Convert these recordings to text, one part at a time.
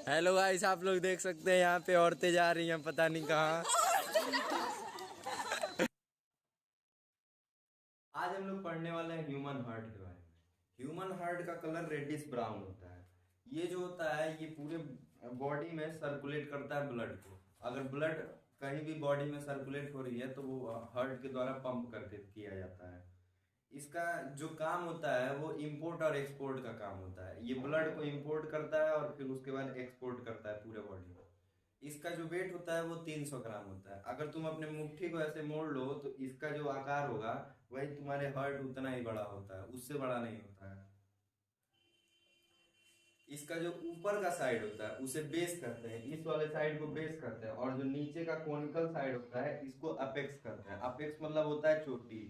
Hello guys, आप लोग देख सकते हैं यहाँ पे औरतें जा रही हैं पता नहीं कहाँ। आज हम लोग पढ़ने वाले हैं ह्यूमन हार्ट के बारे में। ह्यूमन हार्ट का कलर रेडिश ब्राउन होता है। ये जो होता है ये पूरे बॉडी में सर्कुलेट करता है ब्लड को। अगर ब्लड कहीं भी बॉडी में सर्कुलेट हो रही है तो वो हार्ट के द्वारा पंप करके किया जाता है। इसका जो काम होता है वो इंपोर्ट और एक्सपोर्ट का काम होता है। ये ब्लड को इंपोर्ट करता है और फिर उसके बाद एक्सपोर्ट करता है पूरे बॉडी में। इसका जो वेट होता है वो 300 ग्राम होता है। अगर तुम अपने मुट्ठी को ऐसे मोड़ लो तो इसका जो आकार होगा वही तुम्हारे हार्ट उतना ही बड़ा होता है, उससे बड़ा नहीं होता है। इसका जो ऊपर का साइड होता है उसे बेस कहते हैं, इस वाले साइड को बेस कहते हैं, और जो नीचे का कोनिकल साइड होता है इसको अपेक्स कहते हैं। अपेक्स मतलब होता है चोटी।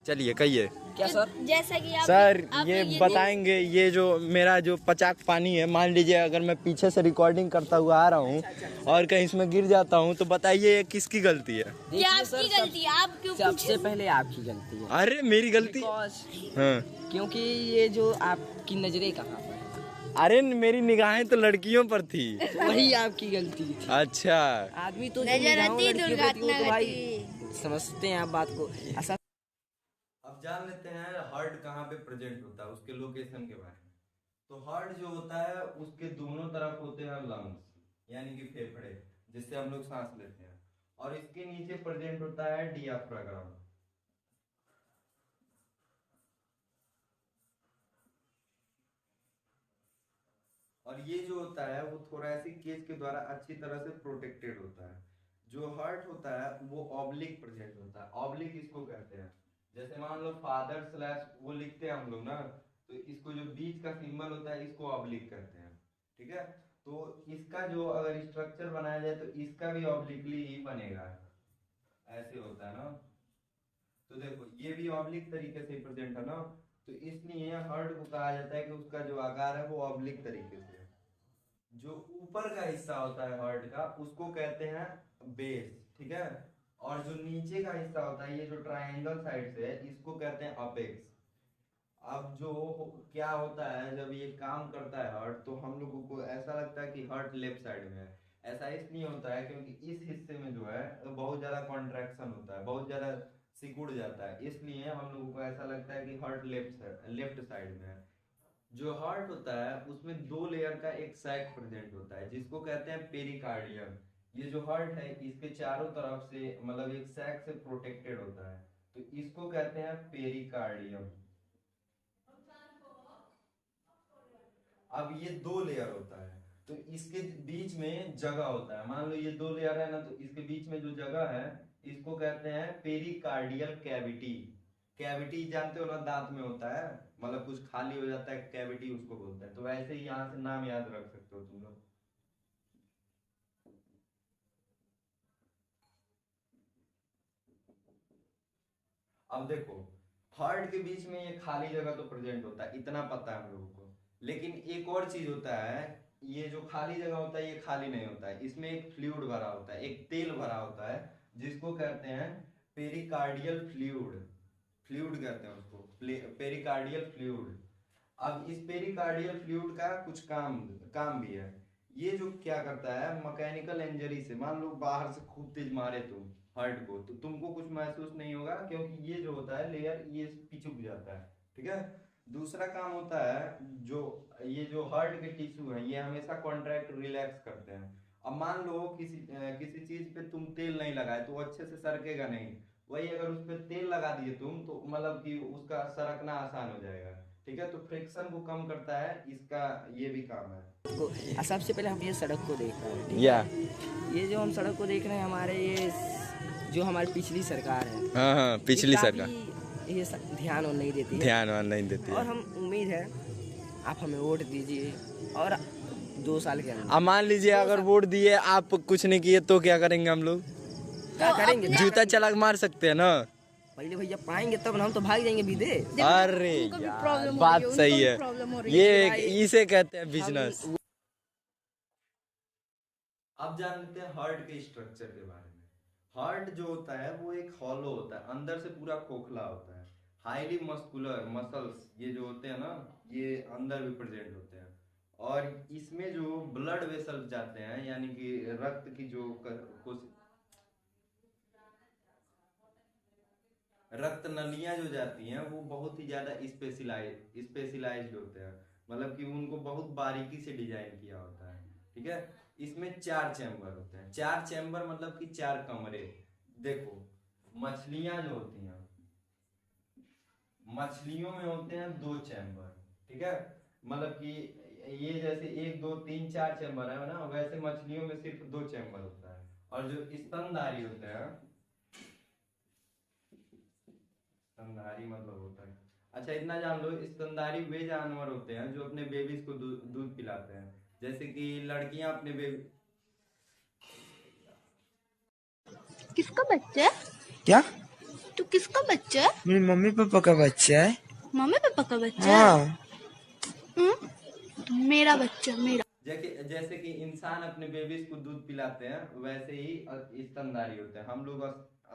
चलिए कहिए क्या सर? जैसा कि सर ये बताएंगे, ये जो मेरा जो पचाक पानी है, मान लीजिए अगर मैं पीछे से रिकॉर्डिंग करता हुआ आ रहा हूँ और कहीं इसमें गिर जाता हूँ तो बताइए ये किसकी गलती है? ये आपकी गलती है। आप क्यों? सबसे पहले आपकी गलती है। अरे मेरी गलती? हाँ। क्योंकि ये जो आपकी नजरें कहाँ पर है? अरे मेरी निगाहें तो लड़कियों पर थी। तो वही आपकी गलती थी। अच्छा, आदमी तो नजर आती दुर्घटना तो भाई समझते हैं आप बात को। ऐसा अब जान लेते हैं हार्ट कहाँ पे प्रेजेंट होता है, उसके लोकेशन के बारे में। तो हार्ट जो होता है उसके दोनों तरफ होते हैं लंग्स, यानी कि फेफड़े, जिससे हम लोग सांस लेते हैं, और इसके नीचे प्रेजेंट होता है डियाफ्राग्राम। और ये जो होता है वो थोरैसिक केज के द्वारा अच्छी तरह से प्रोटेक्टेड होता है। जो हार्ट होता है वो ऑब्लिक प्रेजेंट होता है। ऑब्लिक इसको कहते हैं, जैसे मान लो फादर स्लैश वो लिखते हैं हम लोग ना, तो इसको जो बीच का सिंबल होता है इसको ऑब्लिक कहते हैं। ठीक है, तो इसका जो अगर स्ट्रक्चर बनाया जाए तो इसका भी ऑब्लिकली ही बनेगा, ऐसे होता है ना। तो देखो ये भी ऑब्लिक तरीके से प्रेजेंट है ना, तो इसलिए हार्ट को कहा जाता है कि उसका जो आकार है वो ऑब्लिक तरीके से है। जो ऊपर का हिस्सा होता है हार्ट का उसको कहते हैं बेस, ठीक है, और जो नीचे का हिस्सा होता है ये जो ट्रायंगल साइड से है इसको कहते हैं अपेक्स। अब जो क्या होता है जब ये काम करता है हार्ट तो हम लोगों को ऐसा लगता है कि हार्ट लेफ्ट साइड में है। ऐसा इसलिए होता है क्योंकि इस हिस्से में जो है बहुत ज्यादा कॉन्ट्रैक्शन होता है, बहुत ज्यादा सिकुड़ जाता है, इसलिए हम लोगों को ऐसा लगता है कि हार्ट लेफ्ट साइड में है। जो हार्ट होता है उसमें दो लेयर का एक सैक प्रेजेंट होता है जिसको कहते हैं पेरिकार्डियम। ये जो हार्ट है इसके चारों तरफ से मतलब एक सैक से प्रोटेक्टेड होता है, तो इसको कहते हैं पेरिकार्डियम। अब ये दो लेयर होता है तो इसके बीच में जगह होता है। मान लो ये दो लेयर है ना, तो इसके बीच में जो जगह है इसको कहते हैं पेरिकार्डियल कैविटी। कैविटी जानते हो ना, दांत में होता है, मतलब कुछ खाली हो जाता है, कैविटी उसको बोलते हैं। तो वैसे ही यहाँ से नाम याद रख सकते हो तुम लोग। अब देखो हार्ट के बीच में ये खाली जगह तो प्रेजेंट होता है, इतना पता है हम लोगों को, लेकिन एक और चीज होता है, ये जो खाली जगह होता है ये खाली नहीं होता है, इसमें एक फ्लूइड भरा होता है, एक तेल भरा होता है जिसको कहते हैं पेरिकार्डियल फ्लूइड। फ्लूइड कहते हैं उसको, पेरिकार्डियल फ्लूइड। अब इस पेरिकार्डियल फ्लूइड का कुछ काम काम भी है। ये जो क्या करता है मैकेनिकल इंजरी से, मान लो बाहर से खूब तेज मारे तुम हार्ट को तो तुमको कुछ महसूस नहीं होगा क्योंकि ये जो होता है लेयर ये पिचुक जाता है। ठीक है, दूसरा काम होता है जो ये जो हार्ट के टिश्यू है ये हमेशा कॉन्ट्रैक्ट रिलैक्स करते हैं। अब मान लो किसी चीज पे तुम तेल नहीं लगाए तो वो अच्छे से सरकेगा नहीं, वही अगर उस पर तेल लगा दिए तुम तो मतलब कि उसका सरकना आसान हो जाएगा। ठीक है, तो फ्रिक्शन को कम करता है, इसका ये भी काम है। सबसे पहले हम ये सड़क को देख रहे हैं, ठीक या है? ये जो हम सड़क को देख रहे हैं हमारे ये जो हमारी पिछली सरकार है, हाँ हाँ पिछली सरकार ये ध्यान नहीं देती है, ध्यान नहीं देती है। और हम उम्मीद है आप हमें वोट दीजिए और 2 साल के अंदर। अब मान लीजिए अगर वोट दिए आप कुछ नहीं किए तो क्या करेंगे हम लोग? क्या करेंगे? जूता चलाक मार सकते हैं ना। पहले भैया पाएंगे तब ना, हम तो भाग जाएंगे विदेश। अरे यार बात सही है, ये इसे कहते हैं बिजनेस। अब जान लेते हैं हार्ट के स्ट्रक्चर के बारे में। हार्ट जो होता है वो एक हॉलो होता है, अंदर से पूरा खोखला होता है। हाईली मस्कुलर मसल्स ये जो होते हैं ना ये अंदर भी प्रेजेंट होते हैं, और इसमें जो ब्लड वेसल्स जाते हैं यानी कि रक्त की जो रक्त नलियां जो जाती हैं वो बहुत ही ज्यादा स्पेशलाइज्ड होते हैं, मतलब कि उनको बहुत बारीकी से डिजाइन किया होता है। ठीक है, इसमें 4 चैम्बर होते हैं। 4 चैम्बर मतलब कि 4 कमरे। देखो मछलियां जो होती हैं, मछलियों में होते हैं 2 चैम्बर। ठीक है, मतलब कि ये जैसे 1 2 3 4 चैम्बर है ना, वैसे मछलियों में सिर्फ 2 चैम्बर होता है। और जो स्तनधारी होते हैं, स्तनधारी मतलब होता है, अच्छा इतना जान लो, स्तनधारी वे जानवर होते हैं जो अपने बेबीज को दूध पिलाते हैं। जैसे कि लड़कियां अपने बेबी, किसका बच्चा है? क्या? तू किसका बच्चा है? मेरे मम्मी पापा का बच्चा है। मम्मी पापा का बच्चा है? हाँ। मेरा बच्चा, मेरा। जैसे कि इंसान अपने बेबीज को दूध पिलाते हैं, वैसे ही स्तनधारी होते हैं। हम लोग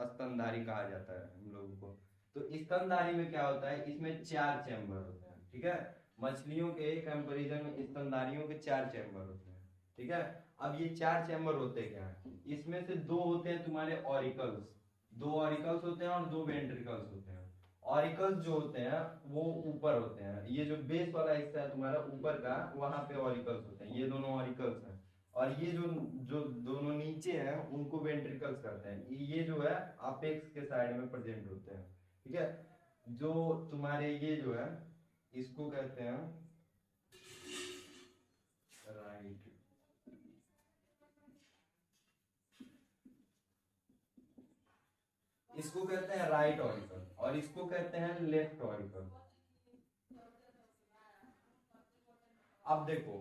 स्तनधारी कहा जाता है हम लोगों को। तो स्तनधारी में क्या होता है, इसमें 4 चैम्बर होते हैं। ठीक है, मछलियों के कंपैरिजन में स्तनधारियों के 4 चैम्बर होते हैं। ठीक है, अब ये 4 चैम्बर होते क्या है, इसमें से 2 होते हैं तुम्हारे ऑरिकल्स, 2 ऑरिकल्स होते हैं और 2 वेंट्रिकल्स होते हैं। ऑरिकल्स जो होते हैं वो ऊपर होते हैं, ये जो बेस वाला हिस्सा है तुम्हारा ऊपर का, वहां पे ऑरिकल्स होते हैं, ये दोनों ऑरिकल्स हैं। और ये जो जो दोनों नीचे हैं उनको वेंट्रिकल्स कहते हैं। ये जो है अपेक्स के साइड में प्रेजेंट होते हैं। ठीक है, जो तुम्हारे ये जो है इसको कहते हैं राइट, इसको कहते हैं राइट ऑरिकल और इसको कहते हैं लेफ्ट ऑरिकल। अब देखो,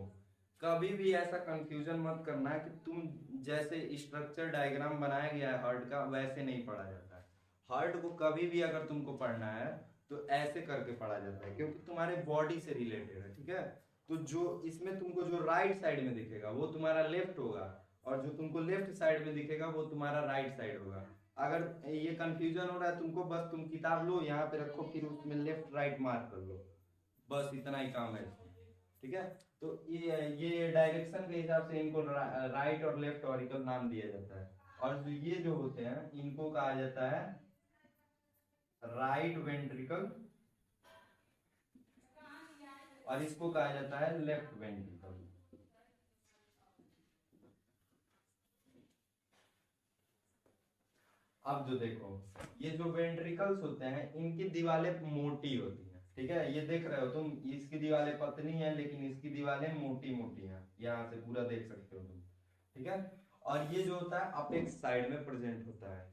कभी भी ऐसा कंफ्यूजन मत करना है कि तुम जैसे स्ट्रक्चर डायग्राम बनाया गया है हार्ट का वैसे नहीं पढ़ा जाता है। हार्ट को कभी भी अगर तुमको पढ़ना है तो ऐसे करके पढ़ा जाता है, क्योंकि तुम्हारे बॉडी से रिलेटेड है। ठीक है, तो जो इसमें तुमको जो राइट साइड में दिखेगा वो तुम्हारा लेफ्ट होगा, और जो तुमको लेफ्ट साइड में दिखेगा वो तुम्हारा राइट साइड होगा। अगर ये कंफ्यूजन हो रहा है तुमको, बस तुम किताब लो, यहाँ पे रखो, फिर उसमें लेफ्ट राइट मार्क कर लो, बस इतना ही काम है। ठीक है, तो ये डायरेक्शन के हिसाब से इनको राइट और लेफ्ट ऑरिकल नाम दिया जाता है। और जो ये जो होते हैं इनको कहा जाता है राइट वेंट्रिकल और इसको कहा जाता है लेफ्ट वेंट्रिकल। अब जो देखो, ये जो वेंट्रिकल्स होते हैं इनकी दीवारें मोटी होती हैं। ठीक है, ये देख रहे हो तुम, इसकी दीवारें पतली हैं लेकिन इसकी दीवारें मोटी मोटी हैं, यहाँ से पूरा देख सकते हो तुम। ठीक है, और ये जो होता है अपेक्स साइड में प्रेजेंट होता है।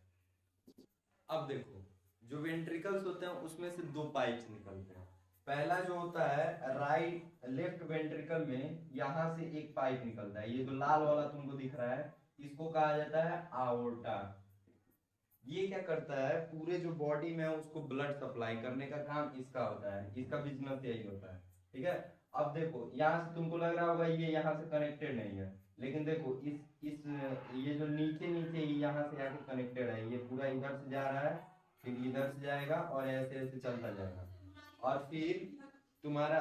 अब देखो, जो वेंट्रिकल्स होते हैं उसमें से 2 पाइप्स निकलते हैं। पहला जो होता है लेफ्ट वेंट्रिकल में यहाँ से एक पाइप निकलता है, ये जो लाल वाला तुमको दिख रहा है इसको कहा जाता है आओर्टा। ये क्या करता है, पूरे जो बॉडी में है उसको ब्लड सप्लाई करने का काम इसका होता है, इसका बिजनेस यही होता है। ठीक है, अब देखो यहाँ से तुमको लग रहा होगा ये यहाँ से कनेक्टेड नहीं है, लेकिन देखो इस ये जो नीचे नीचे यहाँ से आके कनेक्टेड है, ये पूरा इधर से जा रहा है, फिर इधर से जाएगा और ऐसे ऐसे चलता जाएगा। और फिर तुम्हारा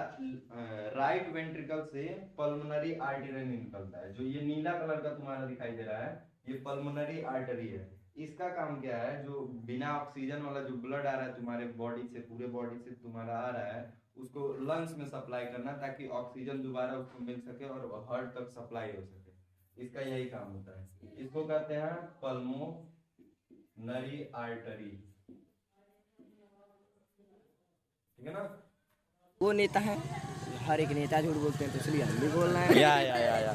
राइट वेंट्रिकल से पल्मोनरी आर्टरी निकलता है, जो ये नीला कलर का तुम्हारा दिखाई दे रहा है ये पल्मोनरी आर्टरी है। इसका काम क्या है, जो बिना ऑक्सीजन वाला जो ब्लड आ रहा है तुम्हारे बॉडी से, पूरे बॉडी से तुम्हारा आ रहा है, उसको लंग्स में सप्लाई करना ताकि ऑक्सीजन दोबारा उसको मिल सके और हार्ट तक सप्लाई हो सके। इसका यही काम होता है, इसको कहते हैं पल्मोनरी आर्टरी। ठीक है ना। वो नेता है, हर एक नेता झूठ बोलते हैं, तो इसलिए हम भी बोल रहे हैं। या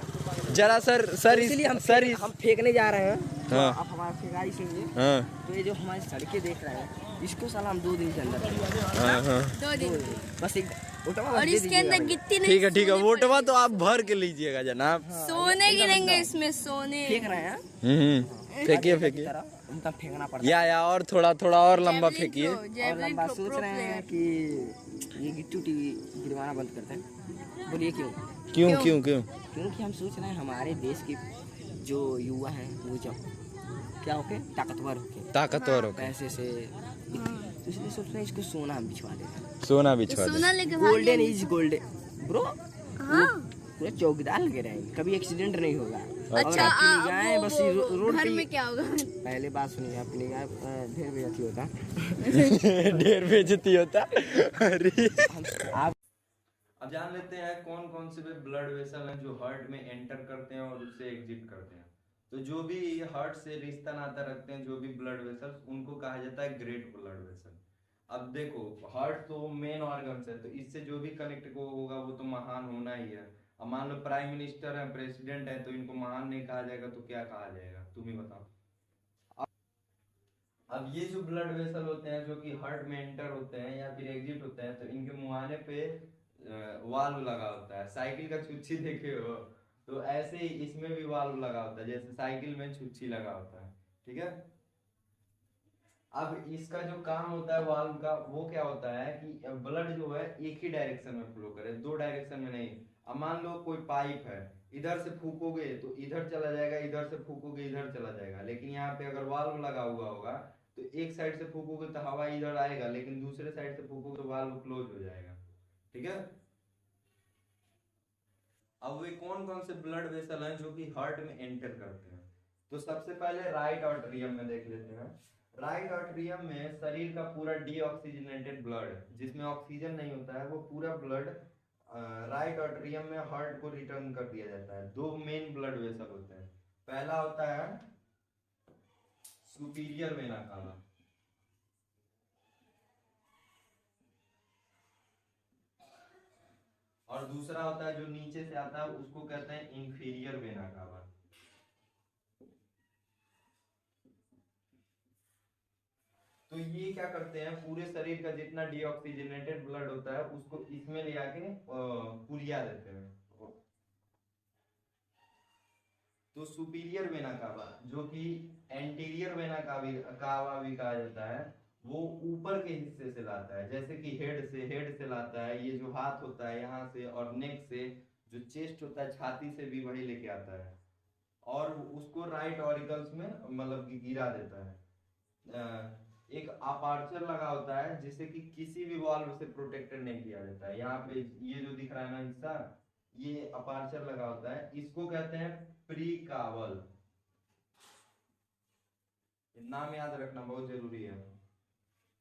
जरा सर इसलिए हम फेंकने जा रहे हैं। हाँ। आप हमारा फेंकाई सुनिए। हाँ तो ये जो हमारी सड़कें देख रहे हैं इसको साला हम 2 दिन के अंदर हाँ हाँ 2 दिन बस एक वोटवा और दे इसके दीजिएगा अंदर भैया। गिट्टी नहीं, ठीक है वोटवा तो आप भर के लीजिएगा जनाब। सोने गिरेंगे इसमें, सोने। फेंक रहे हैं फेंकिए की तरह उनका फेंकना पड़ता है। या और थोड़ा और लंबा फेंकिए। और लंबा सोच रहे हैं कि ये गिट्टी उट्टी गिरवाना बंद करते हैं। बोलिए क्यों? क्योंकि हम सोच रहे हैं हमारे देश के जो युवा हैं वो जब क्या होके ताकतवर होके पैसे से, तो इसलिए सोच रहे हैं इसको सोना हम बिछवा देते हैं। सोना बिछवा दे। सोना लेके गोल्डन इज गोल्डन ब्रो। हाँ पूरा चौकीदार लगे रहेंगे, कभी एक्सीडेंट नहीं होगा। और अच्छा आपकी गाय वो, बस वो, रोड घर पे में क्या होगा? पहले बात सुनिए, अपनी गाय ढेर बेचती होता। ढेर बेइज्जती होता। अरे आप अब जान लेते हैं कौन कौन से ब्लड वेसल हैं जो हार्ट में एंटर करते हैं और उससे एग्जिट करते हैं। तो जो भी हार्ट से रिश्ता नाता रखते हैं, जो भी ब्लड वेसल्स, उनको कहा जाता है ग्रेट ब्लड वेसल। अब देखो, हार्ट तो मेन ऑर्गन है, तो इससे जो भी कनेक्ट को होगा वो तो महान होना ही है। अब मान लो प्राइम मिनिस्टर है, प्रेसिडेंट है, तो इनको महान नहीं कहा जाएगा तो क्या कहा जाएगा, तुम ही बताओ। अब ये जो ब्लड वेसल होते हैं जो कि हार्ट में एंटर होते हैं या फिर एग्जिट होते हैं, तो इनके मुहाने पे वाल्व लगा होता है। साइकिल का छुच्छी देखे हो, तो ऐसे ही इसमें भी वाल्व लगा होता है, जैसे साइकिल में छुच्छी लगा होता है। ठीक है। अब इसका जो काम होता है वाल्व का, वो क्या होता है कि ब्लड जो है एक ही डायरेक्शन में फ्लो करे, दो डायरेक्शन में नहीं। अब मान लो कोई पाइप है, इधर से फूकोगे तो इधर चला जाएगा, इधर से फूकोगे इधर चला जाएगा। लेकिन यहाँ पे अगर वाल्व लगा हुआ होगा तो एक साइड से फूकोगे तो हवा इधर आएगा, लेकिन दूसरे साइड से फूकोगे तो वाल्व क्लोज हो जाएगा। ठीक है। अब वे कौन कौन से ब्लड वेसल हैं जो कि हार्ट में एंटर करते हैं? तो सबसे पहले राइट आर्टरियम में देख लेते हैं। राइट आर्टरियम में शरीर का पूरा डीऑक्सीजनेटेड ब्लड, जिसमें ऑक्सीजन नहीं होता है, वो पूरा ब्लड राइट आर्टरियम में हार्ट को रिटर्न कर दिया जाता है। दो मेन ब्लड वेसल होते हैं। पहला होता है सुपीरियर वेना कावा, और दूसरा होता है जो नीचे से आता है, उसको कहते हैं इंफीरियर वेना कावा। तो ये क्या करते हैं, पूरे शरीर का जितना डीऑक्सीजनेटेड ब्लड होता है उसको इसमें ले आके पुरिया देते हैं। तो सुपीरियर वेना कावा, जो कि एंटीरियर वेना कावा भी कहा जाता है, वो ऊपर के हिस्से से लाता है, जैसे कि हेड से लाता है। ये जो हाथ होता है यहाँ से, और नेक से, जो चेस्ट होता है छाती से भी वही लेके आता है, और उसको राइट ऑरिकल्स में मतलब कि गिरा देता है। एक अपार्चर लगा होता है जिससे कि किसी भी वाल्व से प्रोटेक्टेड नहीं किया जाता है। यहाँ पे ये जो दिख रहा है ना हिस्सा, ये अपार्चर लगा होता है, इसको कहते हैं प्रीकावल। नाम याद रखना बहुत जरूरी है।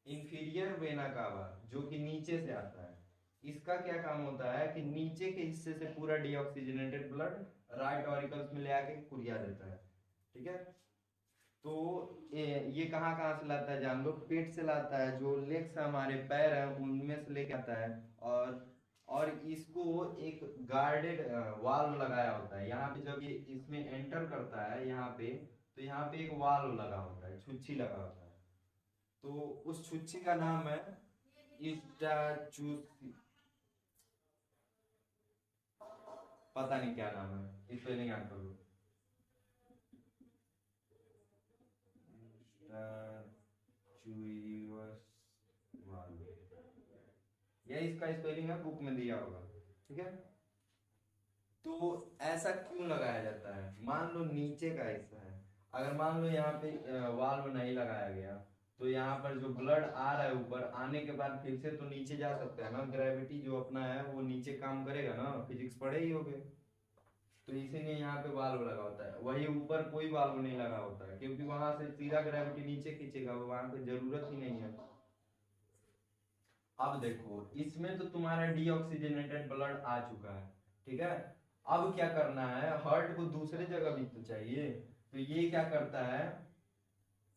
इंफीरियर वेना कावा, जो कि नीचे से आता है, इसका क्या काम होता है कि नीचे के हिस्से से पूरा डीऑक्सीजनेटेड ब्लड राइट ऑरिकल्स में ले आके कुरिया देता है। ठीक है। तो ये कहाँ कहाँ से लाता है जान लो, पेट से लाता है, जो लेग्स हमारे पैर हैं उनमें से लेके आता है, और इसको एक गार्डेड वाल्व लगाया होता है यहाँ पे। जब ये इसमें एंटर करता है यहाँ पे, तो यहाँ पे एक वाल्व लगा होता है, छुच्छी लगा होता है। तो उस छुच्छी का नाम है इस्टाचूसी, पता नहीं क्या नाम है, स्पेलिंग याद करो। यह इसका स्पेलिंग है, बुक में दिया होगा। ठीक है। तो ऐसा क्यों लगाया जाता है? मान लो नीचे का हिस्सा है, अगर मान लो यहाँ पे वाल्व नहीं लगाया गया, तो यहाँ पर जो ब्लड आ रहा है ऊपर, आने के बाद फिर से तो नीचे जा सकता है ना, ग्रेविटी जो अपना है वो नीचे काम करेगा ना, फिजिक्स पढ़े ही होगे। तो इसीलिए यहाँ पे वाल्व लगा होता है, वही ऊपर कोई वाल्व नहीं लगा होता है, क्योंकि वहां से सीधा ग्रेविटी नीचे खींचेगा, वहां पे जरूरत ही नहीं है। अब देखो, इसमें तो तुम्हारा डीऑक्सीजनेटेड ब्लड आ चुका है। ठीक है। अब क्या करना है, हार्ट को दूसरे जगह भी तो चाहिए, तो ये क्या करता है,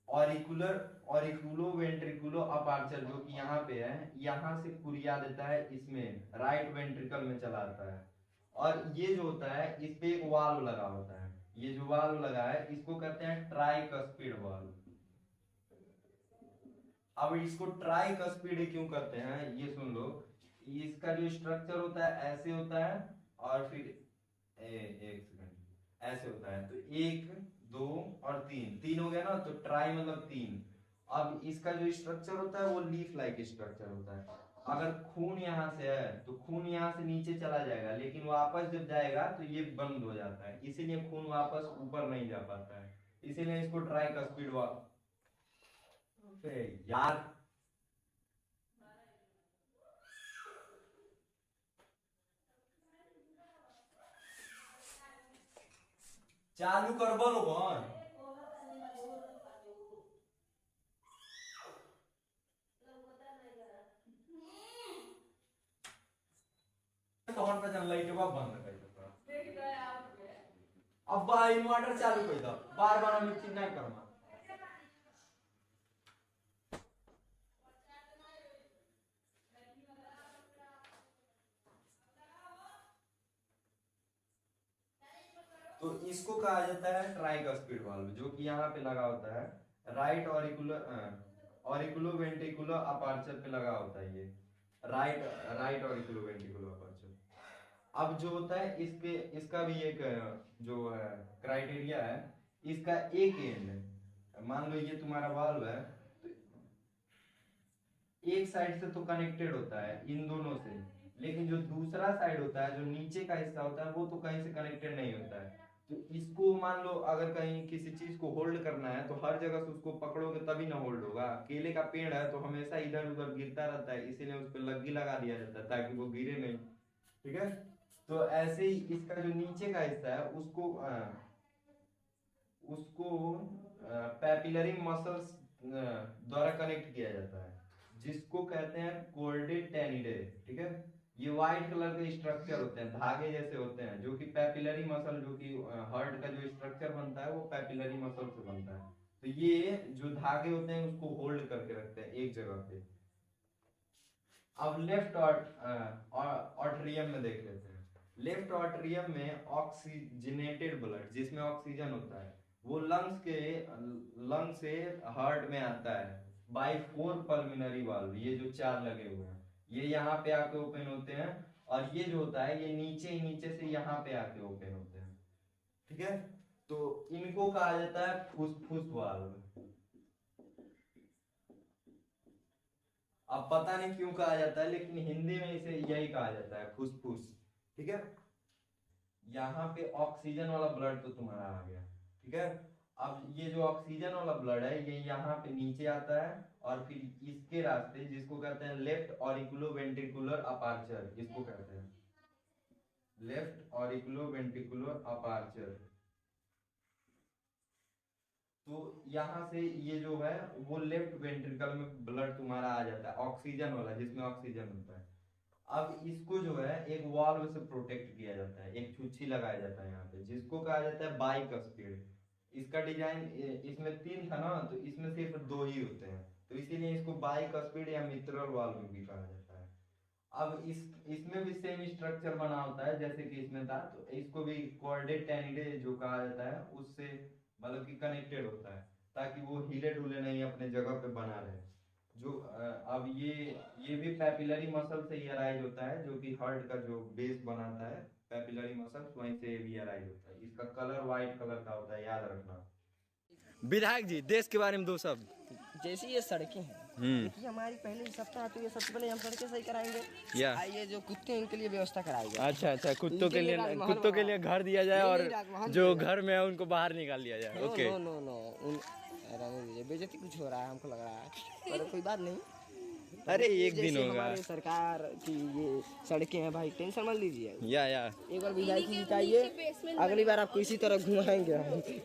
ऑरिकुलो वेंट्रिकुलो अपार्चर, जो कि यहाँ पे है, यहाँ से कुरिया देता है, इसमें राइट वेंट्रिकल में चला आता है। और ये जो होता है इस पे एक वाल्व लगा होता है, ये जो वाल्व लगा है इसको कहते हैं ट्राइकस्पिड वाल्व। अब इसको ट्राइकस्पिड क्यों कहते हैं ये सुन लो। इसका जो स्ट्रक्चर होता है ऐसे होता है, और फिर एक सेकंड, ऐसे होता है, तो एक दो और तीन, तीन हो गया ना, तो ट्राई मतलब तीन। अब इसका जो स्ट्रक्चर होता है वो लीफ लाइक स्ट्रक्चर होता है। अगर खून यहाँ से है तो खून यहाँ से नीचे चला जाएगा, लेकिन वापस जब जाएगा तो ये बंद हो जाता है, इसीलिए खून वापस ऊपर नहीं जा पाता है, इसीलिए इसको ट्राइकस्पिड यार। चालू कर बोलो कौन तोहन पे जन लाइट बंद कर दो अब बा इन्वर्टर चालू कर दो बार बार हम चीज नहीं करना तो इसको कहा जाता है ट्राइक स्पीड वाल्व जो कि यहाँ पे लगा होता है राइट ऑरिकुलो वेंट्रिकुलर अपर्चर पे लगा होता है ये राइट ऑरिकुलो वेंट्रिकुलर अपर्चर। अब जो होता है इसके इसका भी एक जो क्राइटेरिया है इसका एक एंड मान लो ये तुम्हारा वाल्व है तो एक साइड से तो कनेक्टेड होता है इन दोनों से लेकिन जो दूसरा साइड होता है जो नीचे का हिस्सा होता है वो तो कहीं से कनेक्टेड नहीं होता है। तो इसको मान लो अगर कहीं किसी चीज को होल्ड करना है तो हर जगह से उसको पकड़ोगे तभी ना होल्ड होगा। केले का पेड़ है तो हमेशा इधर उधर गिरता रहता है इसीलिए उस पर लग्गी लगा दिया जाता है ताकि वो गिरे नहीं। ठीक है तो ऐसे ही इसका जो नीचे का हिस्सा है उसको पैपिलरी मसल्स द्वारा कनेक्ट किया जाता है जिसको कहते हैं कोर्डेड टेनिडे। ठीक है ये व्हाइट कलर के स्ट्रक्चर होते हैं धागे जैसे होते हैं जो कि पैपिलरी मसल जो कि हार्ट का जो स्ट्रक्चर बनता है वो पैपिलरी मसल से बनता है। तो ये जो धागे होते हैं उसको होल्ड करके रखते हैं एक जगह पे। अब लेफ्ट ऑर्टरियम में देख लेते हैं। लेफ्ट ऑर्टरियम में ऑक्सीजनेटेड ब्लड जिसमें ऑक्सीजन होता है वो लंग से हार्ट में आता है बाय 4 पल्मिनरी वाल्व ये जो 4 लगे हुए हैं ये यहाँ पे आके ओपन होते हैं और ये जो होता है ये नीचे से यहाँ पे आके ओपन होते हैं। ठीक है तो इनको कहा जाता है फुसफुस वाल्व। अब पता नहीं क्यों कहा जाता है लेकिन हिंदी में इसे यही कहा जाता है फुसफुस। ठीक है यहाँ पे ऑक्सीजन वाला ब्लड तो तुम्हारा आ गया। ठीक है अब ये जो ऑक्सीजन वाला ब्लड है ये यहाँ पे नीचे आता है और फिर इसके रास्ते जिसको कहते हैं लेफ्ट ऑरिकुलो वेंट्रिकुलर अपर्चर इसको कहते हैं लेफ्ट ऑरिकुलो वेंट्रिकुलर अपर्चर। तो यहाँ से ये जो है वो लेफ्ट वेंट्रिकल में ब्लड तुम्हारा आ जाता है ऑक्सीजन वाला जिसमें ऑक्सीजन होता है। अब इसको जो है एक वाल्व से प्रोटेक्ट किया जाता है एक छुच्छी लगाया जाता है यहाँ पे जिसको कहा जाता है बाइकस्पिड। इसका डिजाइन इसमें 3 था ना तो इसमें सिर्फ 2 ही होते हैं तो इसीलिए इसको बाइकस्पिड या मित्रल वाल्व भी कहा जाता है। अब इसमें भी सेम स्ट्रक्चर बना होता है जैसे कि इसमें था तो इसको भी कॉर्डेड टेनिडे जो कहा जाता है उससे मतलब कि कनेक्टेड होता है ताकि वो हिले डुले नहीं अपने जगह पे बना रहे। जो अब ये भी पैपिलरी मसल से ही अराइज होता है जो कि हार्ट का जो बेस बनाता है पैपिलरी मसल वहीं से भी अराइज होता है। इसका कलर व्हाइट कलर का होता है याद रखना। विधायक जी देश के बारे में 2 शब्द। जैसी ये सड़कें हैं देखिए हमारी पहले सप्ताह तो ये सबसे पहले हम सड़कें सही कराएंगे या ये जो कुत्ते हैं उनके लिए व्यवस्था कराएंगे। अच्छा कुत्तों के लिए घर दिया जाए और जो घर में है उनको बाहर निकाल दिया जाए। ओके नो रहने दीजिए बेइज्जती कुछ हो रहा है हमको लग रहा है पर कोई बात नहीं। अरे एक दिन होगा। हमारी सरकार की ये सड़कें हैं भाई टेंशन मत लीजिए। या एक बार विधायक जी जिताइए अगली बार आपको इसी तरह घुमाएंगे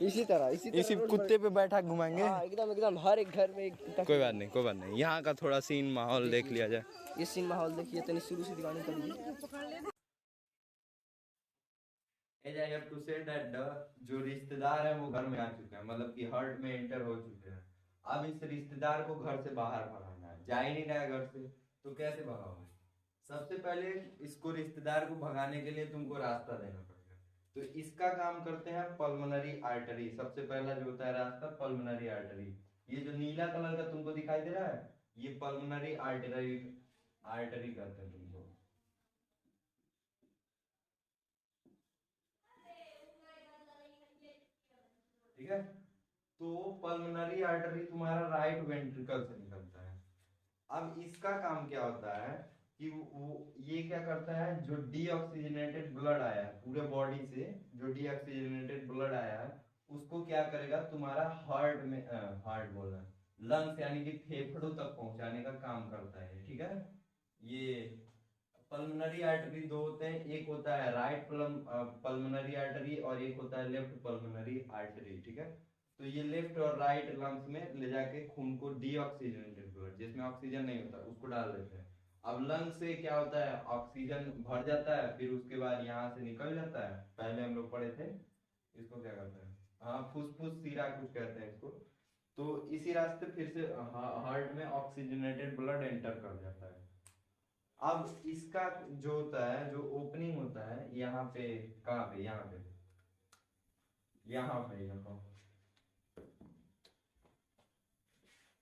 इसी तरह कुत्ते पे बैठा घुमाएंगे। एकदम हर एक घर में कोई बात नहीं यहाँ का थोड़ा सीन माहौल देख लिया जाए। ये सीन माहौल देखिए तो शुरू से दीवानी करिए। I have to say that जो रिश्तेदार है वो घर में आ चुके हैं मतलब कि हार्ट में एंटर हो चुके हैं। अब इस रिश्तेदार को घर से बाहर भगाना है जा ही नहीं रहा है घर से तो कैसे भगाओगे। सबसे पहले इसको रिश्तेदार को भगाने के लिए तुमको रास्ता देना पड़ेगा तो इसका काम करते हैं पल्मोनरी आर्टरी। सबसे पहला जो होता है रास्ता पल्मोनरी आर्टरी ये जो नीला कलर का तुमको दिखाई दे रहा है ये पल्मोनरी आर्टरी कहते हैं तुमको। ठीक है तो पल्मोनरी आर्टरी तुम्हारा राइट वेंट्रिकल से निकलता है। अब इसका काम क्या होता है कि वो ये क्या करता है जो डीऑक्सीजनेटेड ब्लड आया है पूरे बॉडी से जो डीऑक्सीजनेटेड ब्लड आया है उसको क्या करेगा तुम्हारा हार्ट में हार्ट बोलना लंग्स यानी कि फेफड़ों तक पहुंचाने का काम करता है। ठीक है ये पल्मोनरी आर्टरी दो होते हैं, एक होता है राइट पल्मोनरी आर्टरी और एक होता है लेफ्ट पल्मोनरी आर्टरी, ठीक है। तो ये लेफ्ट और राइट लंग्स में ले जाके खून को डीऑक्सीजनेटेड ब्लड, जिसमें ऑक्सीजन नहीं होता, उसको डाल देते हैं। अब लंग से क्या होता है, ऑक्सीजन भर जाता है, फिर उसके बाद यहाँ से निकल जाता है। पहले हम लोग पढ़े थे, इसको क्या कहते हैं, हाँ फुसफुस सीरा कुछ कहते हैं इसको। तो इसी रास्ते फिर से हार्ट में ऑक्सीजनेटेड ब्लड एंटर कर जाता है। अब इसका जो होता है, जो ओपनिंग होता है यहाँ पे, कहाँ पे, यहाँ पे, यहाँ पे,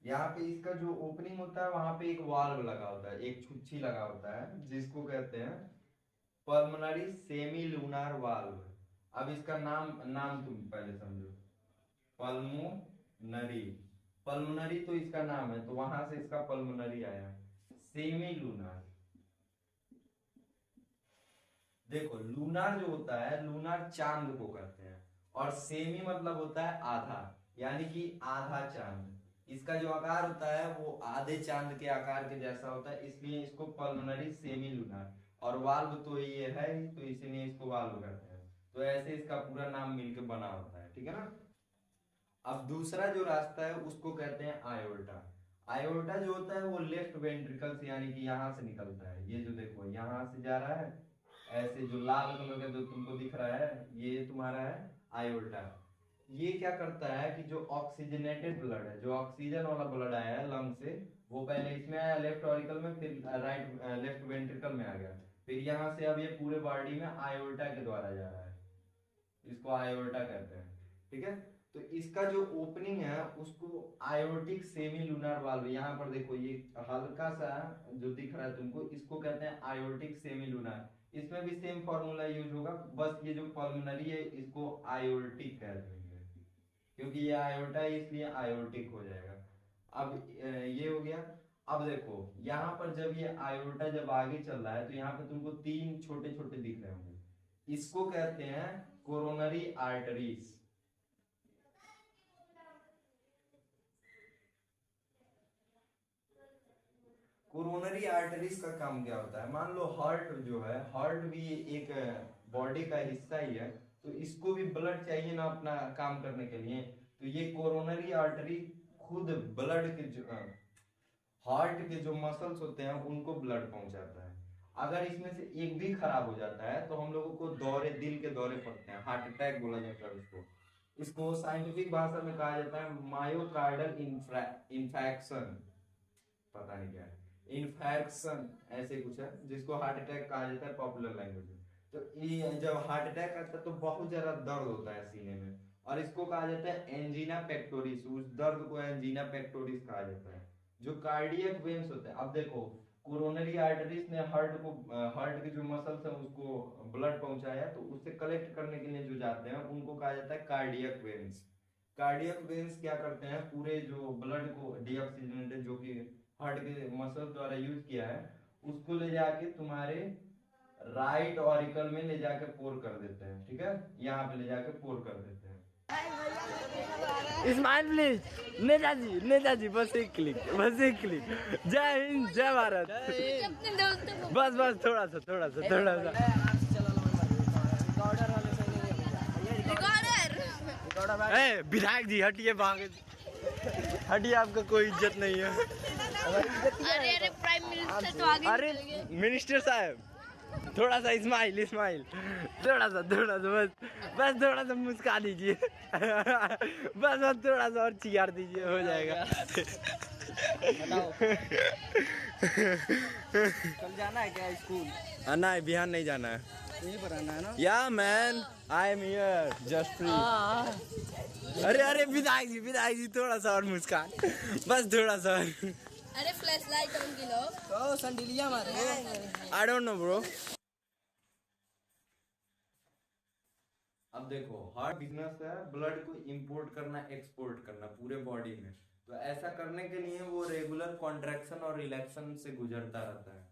यहाँ पे इसका जो ओपनिंग होता है वहां पे एक वाल्व लगा होता है, एक छुच्छी लगा होता है, जिसको कहते हैं पल्मोनरी सेमी लूनार वाल्व। अब इसका नाम तुम पहले समझो, पल्मोनरी, पल्मोनरी तो इसका नाम है, तो वहां से इसका पल्मोनरी आया। सेमी लूनार, देखो लूनार जो होता है, लूनार चांद को कहते हैं, और सेमी मतलब होता है आधा, यानी कि आधा चांद। इसका जो आकार होता है वो आधे चांद के आकार के जैसा होता है, इसलिए इसको पल्मोनरी सेमी लूनार, और वाल्व तो ये है ही, तो इसीलिए इसको वाल्व कहते हैं। तो ऐसे इसका पूरा नाम मिलके बना होता है, ठीक है ना। अब दूसरा जो रास्ता है उसको कहते हैं आयोर्टा। आयोर्टा जो होता है वो लेफ्ट वेंट्रिकल से, यानी कि यहाँ से निकलता है। ये जो देखो यहाँ से जा रहा है, ऐसे जो लाल कलर का जो तुमको दिख रहा है, ये तुम्हारा है आयोर्टा। ये क्या करता है कि जो ऑक्सीजनेटेड ब्लड है, जो ऑक्सीजन वाला ब्लड आया है लंग से, वो पहले इसमें आया लेफ्ट ऑरिकल में, फिर राइट लेफ्ट वेंट्रिकल में आ गया, फिर यहाँ से अब ये पूरे बॉडी में आयोर्टा के द्वारा जा रहा है, इसको आयोर्टा कहते हैं, ठीक है। तो इसका जो ओपनिंग है उसको आयोटिक सेमी लूनार वाल्व, यहाँ पर देखो ये हल्का सा जो दिख रहा है तुमको, इसको कहते हैं आयोटिक सेमी लूनार। इसमें भी सेम फॉर्मूला यूज होगा, बस ये जो पल्मोनरी है इसको आयोटिक कह देंगे, क्योंकि ये आयोटा है इसलिए आयोटिक हो जाएगा। अब ये हो गया। अब देखो यहाँ पर जब ये आयोटा जब आगे चल रहा है, तो यहाँ पे तुमको तीन छोटे छोटे दिख रहे होंगे, इसको कहते हैं कोरोनरी आर्टरीज। कोरोनरी आर्टरीज का काम क्या होता है, मान लो हार्ट जो है, हार्ट भी एक बॉडी का हिस्सा ही है, तो इसको भी ब्लड चाहिए ना अपना काम करने के लिए। तो ये कोरोनरी आर्टरी खुद ब्लड के जो हार्ट के जो मसल्स होते हैं उनको ब्लड पहुंचाता है। अगर इसमें से एक भी खराब हो जाता है तो हम लोगों को दौरे, दिल के दौरे पड़ते हैं, हार्ट अटैक बोला जाता है उसको। इसको साइंटिफिक भाषा में कहा जाता है मायोकार्डल इन्फेक्शन, पता नहीं क्या है, इन्फेक्शन ऐसे कुछ है, जिसको हार्ट अटैक कहा जाता है पॉपुलर लैंग्वेज में। तो ये जब हार्ट अटैक आता है तो बहुत ज्यादा दर्द होता है सीने में, और इसको कहा जाता है एंजीना पेक्टोरिस, उस दर्द को एंजीना पेक्टोरिस कहा जाता है। जो कार्डियक वेन्स होते हैं, अब देखो कोरोनरी आर्टरीज ने हार्ट के जो मसल्स है उसको ब्लड पहुंचाया, तो उससे कलेक्ट करने के लिए जो जाते हैं उनको कहा जाता है कार्डियक वेन्स। कार्डियक वेन्स क्या करते हैं, पूरे जो ब्लड को डीऑक्सीजनेटेड जो कि हार्ट के मसल द्वारा यूज किया है, उसको ले जाके तुम्हारे राइट ऑरिकल में ले जाके पोर कर देते हैं, ठीक है, यहाँ पे ले जाके पोर कर देते हैं। स्माइल प्लीज, नेताजी बस एक क्लिक, बस एक क्लिक। जय हिंद, जय भारत। अपने दोस्तों को बस बस थोड़ा सा रिकॉर्डर। ए विधायक जी हटिए, भागे हटिए, आपका कोई इज्जत नहीं है। अरे अरे प्राइम मिनिस्टर तो आगे अरे निकल गए। मिनिस्टर साहब थोड़ा सा स्माइल, थोड़ा सा बस थोड़ा सा मुस्का दीजिए। बस थोड़ा सा और चियार दीजिए, हो जाएगा। कल जाना है क्या स्कूल? नहीं, बिहान नहीं जाना है, यहीं पर आना है ना? या man I am here just free. अरे विधायक जी थोड़ा सा और मुस्कान, बस थोड़ा सा। अरे फ्लैश लाइट ऑन की लो। तो संडिलिया मारे। I don't know bro. अब देखो हार्ट बिजनेस है ब्लड को इंपोर्ट करना, एक्सपोर्ट करना पूरे बॉडी में। तो ऐसा करने के लिए वो रेगुलर कॉन्ट्रैक्शन और रिलैक्शन से गुजरता रहता है।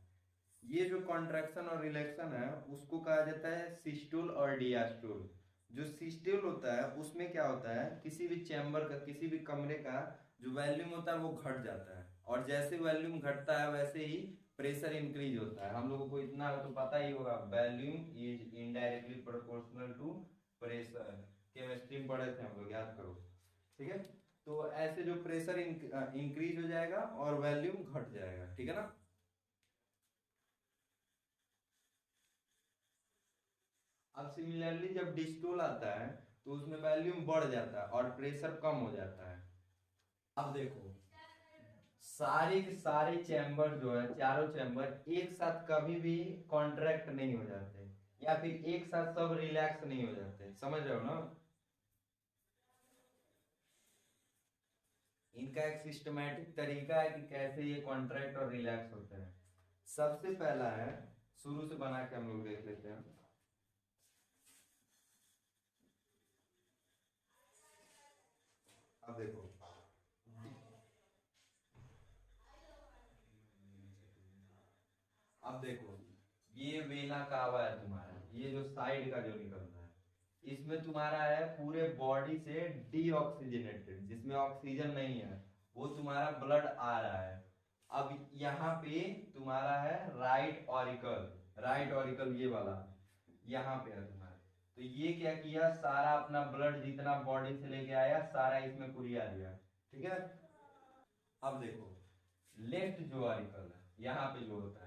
ये जो कॉन्ट्रैक्शन और रिलैक्शन है उसको कहा जाता है सिस्टूल और डियास्टूल। जो सिस्टूल होता है उसमें क्या होता है, किसी भी चैम्बर का, किसी भी कमरे का जो वॉल्यूम होता है वो घट जाता है, और जैसे वॉल्यूम घटता है वैसे ही प्रेशर इंक्रीज होता है। हम लोगों को इतना तो पता ही होगा, volume is indirectly proportional to pressure. Chemistry में पढ़े थे हम लोग, याद करो। ठीक है, तो ऐसे जो प्रेशर इंक्रीज हो जाएगा और वॉल्यूम घट जाएगा। ठीक है ना। अब सिमिलरली जब डिस्टोल आता है तो उसमें वॉल्यूम बढ़ जाता है और प्रेशर कम हो जाता है। अब देखो सारे के सारे चैम्बर जो है, चारों चैम्बर एक साथ कभी भी कॉन्ट्रैक्ट नहीं हो जाते या फिर एक साथ सब रिलैक्स नहीं हो जाते। समझ रहे हो ना। इनका एक सिस्टमैटिक तरीका है कि कैसे ये कॉन्ट्रैक्ट और रिलैक्स होते हैं। सबसे पहला है, शुरू से बना के हम लोग देख लेते हैं। अब देखो ये वेना कावा है तुम्हारा, ये जो साइड का जो निकल रहा है, इसमें तुम्हारा है पूरे बॉडी से डीऑक्सीजनेटेड, जिसमें ऑक्सीजन नहीं है, वो तुम्हारा ब्लड आ रहा है। अब यहाँ पे तुम्हारा है राइट ऑरिकल ये वाला यहाँ पे है तुम्हारा। तो ये क्या किया, सारा अपना ब्लड जितना बॉडी से लेके आया सारा इसमें कुरिया दिया। ठीक है। अब देखो लेफ्ट जो ऑरिकल है यहाँ पे जो होता है,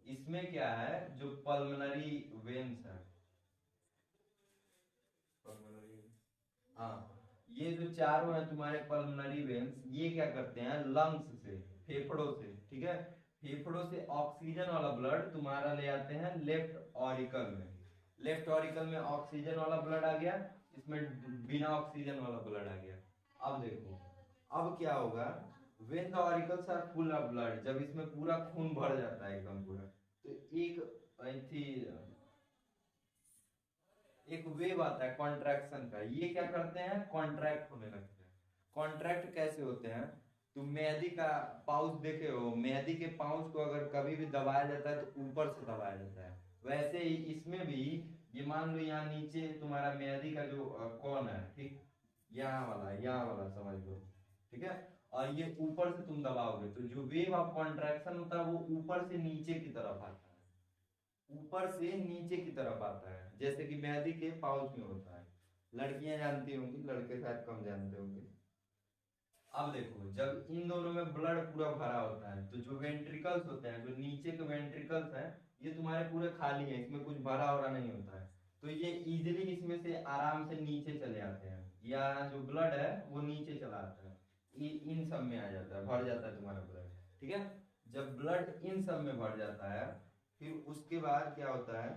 इसमें क्या है, जो पल्मोनरी वेन्स है, हाँ, ये जो चारों है तुम्हारे पल्मोनरी वेन्स, ये क्या करते हैं, लंग्स से, फेफड़ों से, ठीक है, फेफड़ों से ऑक्सीजन वाला ब्लड तुम्हारा ले आते हैं लेफ्ट ऑरिकल में। लेफ्ट ऑरिकल में ऑक्सीजन वाला ब्लड आ गया, इसमें बिना ऑक्सीजन वाला ब्लड आ गया। अब देखो अब क्या होगा, when the auricles are full of blood, जब इसमें पूरा खून भर जाता है एकदम पूरा, तो एक वेव आता है कॉन्ट्रैक्शन का, ये क्या करते हैं, कॉन्ट्रैक्ट होने लगते हैं। कॉन्ट्रैक्ट कैसे होते हैं, तुम मेहंदी का पाउच देखे हो, मेहंदी के पाउच को अगर कभी भी दबाया जाता है तो ऊपर से दबाया जाता है, वैसे ही इसमें भी ये मान लो यहाँ नीचे तुम्हारा मेहंदी का जो कौन है, ठीक, यहाँ वाला समझ लो, ठीक है, और ये ऊपर से तुम दबाओगे तो जो वेव ऑफ कॉन्ट्रैक्शन होता है वो ऊपर से नीचे की तरफ आता है, ऊपर से नीचे की तरफ आता है, जैसे कि मेहंदी के पाउच में होता है। लड़कियां जानती होंगी, लड़के शायद कम जानते होंगे। अब देखो जब इन दोनों में ब्लड पूरा भरा होता है तो जो वेंट्रिकल्स होते हैं, जो नीचे के वेंट्रिकल्स हैं, ये तुम्हारे पूरे खाली हैं, इसमें कुछ भरा हो नहीं होता है, तो ये इजीली इसमें से आराम से नीचे चले आते हैं, या जो ब्लड है वो नीचे चला आता है, इन सब में आ जाता है, भर जाता है तुम्हारा ब्लड। ठीक है, जब ब्लड इन सब में भर जाता है फिर उसके बाद क्या होता है,